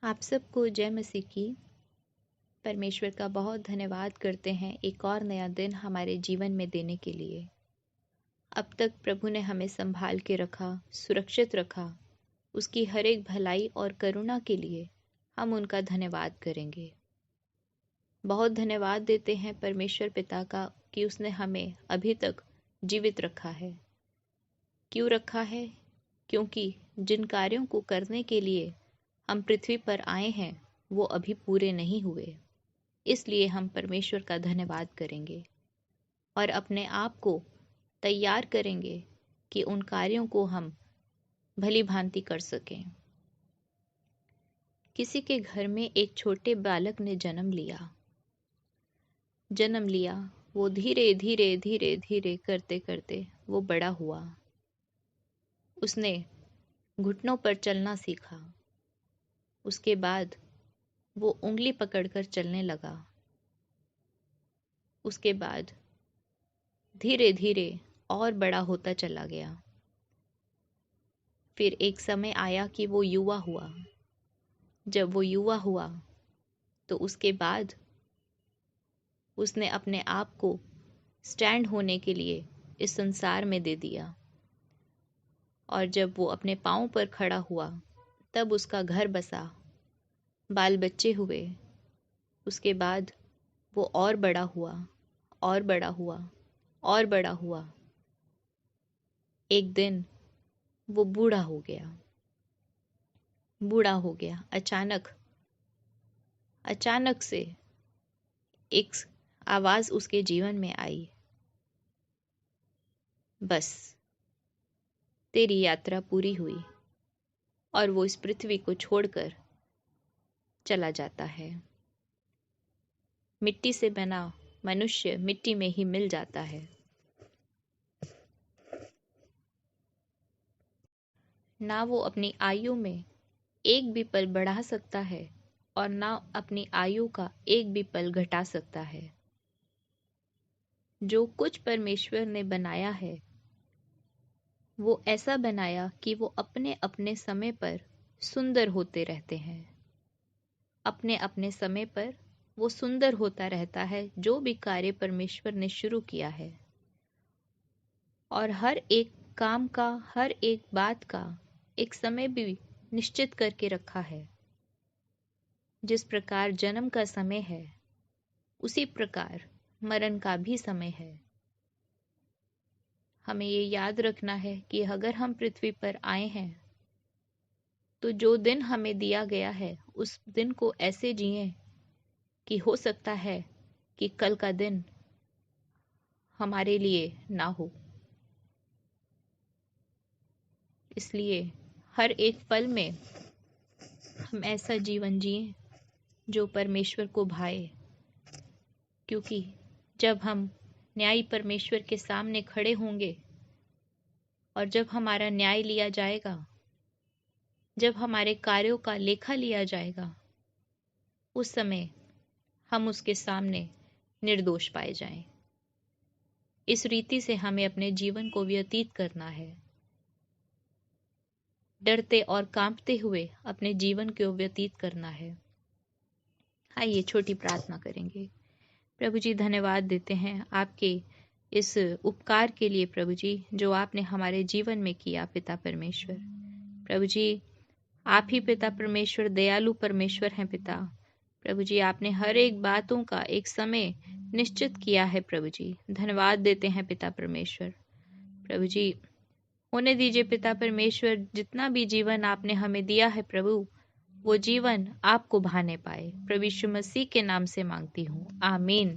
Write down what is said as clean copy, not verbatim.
आप सबको जय मसीह की। परमेश्वर का बहुत धन्यवाद करते हैं एक और नया दिन हमारे जीवन में देने के लिए। अब तक प्रभु ने हमें संभाल के रखा, सुरक्षित रखा। उसकी हर एक भलाई और करुणा के लिए हम उनका धन्यवाद करेंगे। बहुत धन्यवाद देते हैं परमेश्वर पिता का कि उसने हमें अभी तक जीवित रखा है। क्यों रखा है? क्योंकि जिन कार्यों को करने के लिए हम पृथ्वी पर आए हैं वो अभी पूरे नहीं हुए। इसलिए हम परमेश्वर का धन्यवाद करेंगे और अपने आप को तैयार करेंगे कि उन कार्यों को हम भली भांति कर सकें। किसी के घर में एक छोटे बालक ने जन्म लिया। वो धीरे धीरे धीरे धीरे करते करते वो बड़ा हुआ। उसने घुटनों पर चलना सीखा। उसके बाद वो उंगली पकड़कर चलने लगा। उसके बाद धीरे धीरे और बड़ा होता चला गया। फिर एक समय आया कि वो युवा हुआ। जब वो युवा हुआ तो उसके बाद उसने अपने आप को स्टैंड होने के लिए इस संसार में दे दिया। और जब वो अपने पाँव पर खड़ा हुआ तब उसका घर बसा, बाल बच्चे हुए। उसके बाद वो और बड़ा हुआ और बड़ा हुआ और बड़ा हुआ। एक दिन वो बूढ़ा हो गया। अचानक से एक आवाज उसके जीवन में आई, बस तेरी यात्रा पूरी हुई। और वो इस पृथ्वी को छोड़कर चला जाता है। मिट्टी से बना मनुष्य मिट्टी में ही मिल जाता है। ना वो अपनी आयु में एक भी पल बढ़ा सकता है और ना अपनी आयु का एक भी पल घटा सकता है। जो कुछ परमेश्वर ने बनाया है वो ऐसा बनाया कि वो अपने अपने समय पर सुंदर होते रहते हैं। अपने अपने समय पर वो सुंदर होता रहता है जो भी कार्य परमेश्वर ने शुरू किया है। और हर एक काम का, हर एक बात का एक समय भी निश्चित करके रखा है। जिस प्रकार जन्म का समय है उसी प्रकार मरण का भी समय है। हमें ये याद रखना है कि अगर हम पृथ्वी पर आए हैं तो जो दिन हमें दिया गया है उस दिन को ऐसे जिएं कि हो सकता है कि कल का दिन हमारे लिए ना हो। इसलिए हर एक पल में हम ऐसा जीवन जिएं जो परमेश्वर को भाए। क्योंकि जब हम न्यायी परमेश्वर के सामने खड़े होंगे और जब हमारा न्याय लिया जाएगा, जब हमारे कार्यों का लेखा लिया जाएगा, उस समय हम उसके सामने निर्दोष पाए जाएं। इस रीति से हमें अपने जीवन को व्यतीत करना है। डरते और कांपते हुए अपने जीवन को व्यतीत करना है। आइए छोटी प्रार्थना करेंगे। प्रभु जी, धन्यवाद देते हैं आपके इस उपकार के लिए प्रभु जी, जो आपने हमारे जीवन में किया पिता परमेश्वर। प्रभु जी, आप ही पिता परमेश्वर दयालु परमेश्वर हैं पिता। प्रभु जी, आपने हर एक बातों का एक समय निश्चित किया है प्रभु जी। धन्यवाद देते हैं पिता परमेश्वर। प्रभु जी, होने दीजिए पिता परमेश्वर, जितना भी जीवन आपने हमें दिया है प्रभु, वो जीवन आपको भाने पाए। प्रभु यीशु मसीह के नाम से मांगती हूँ, आमीन।